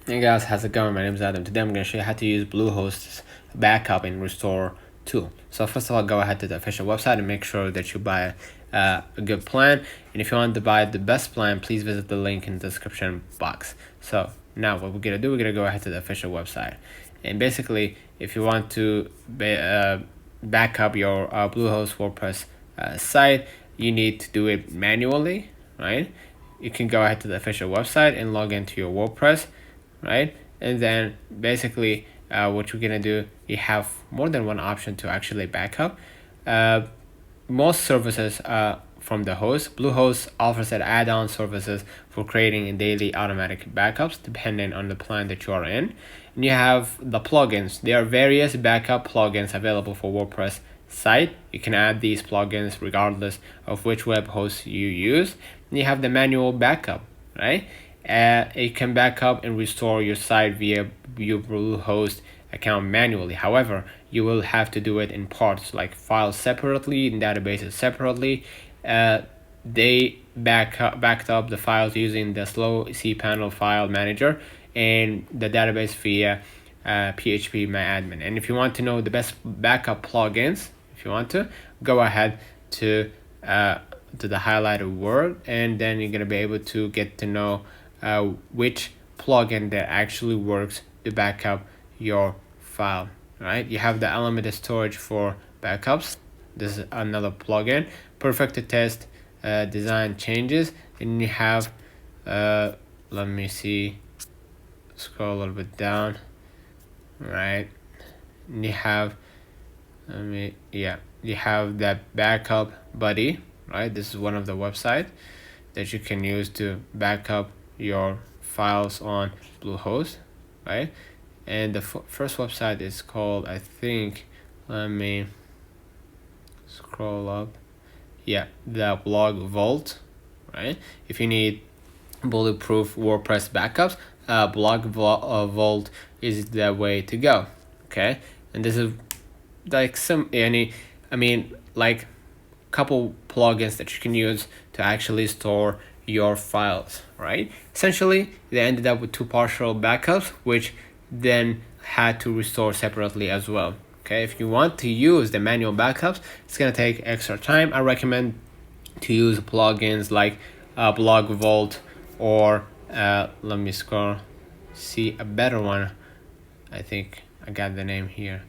Hey guys, how's it going? My name is Adam. Today I'm going to show you how to use Bluehost's backup and restore tool. So first of all, go ahead to the official website and make sure that you buy a good plan. And if you want to buy the best plan, please visit the link in the description box. So now what we're going to do, we're going to go ahead to the official website. And basically, if you want to back up your Bluehost WordPress site, you need to do it manually, right? You can go ahead to the official website and log into your WordPress, right? And then basically what you're gonna do, you have more than one option to actually back up. Most services from the host, Bluehost offers an add-on services for creating daily automatic backups depending on the plan that you are in. And you have the plugins. There are various backup plugins available for WordPress site. You can add these plugins regardless of which web host you use. And you have the manual backup, right? It can back up and restore your site via your Bluehost account manually. However, you will have to do it in parts, like files separately and databases separately. They backed up the files using the slow cPanel file manager and the database via PHP and if you want to know the best backup plugins, if you want to, go ahead to the highlighted word, and then you're going to be able to get to know which plugin that actually works to back up your file, right? You have the element storage for backups. This is another plugin. Perfect to test design changes. And you have let me see, scroll a little bit down, right? And you have you have that backup buddy, right? This is one of the websites that you can use to back up your files on Bluehost, right? And the first website is called, I think, let me scroll up, the blog vault, right? If you need bulletproof WordPress backups, blog vault is the way to go. Okay, and this is like like couple plugins that you can use to actually store your files, right? Essentially, they ended up with two partial backups, which then had to restore separately as well. Okay, if you want to use the manual backups, it's gonna take extra time. I recommend to use plugins like Blog Vault, or let me scroll, see a better one. I think I got the name here.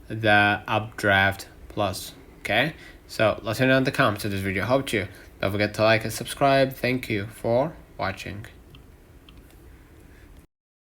The Updraft Plus. Okay, so let me know in the comments of this video. Hope you don't forget to like and subscribe. Thank you for watching.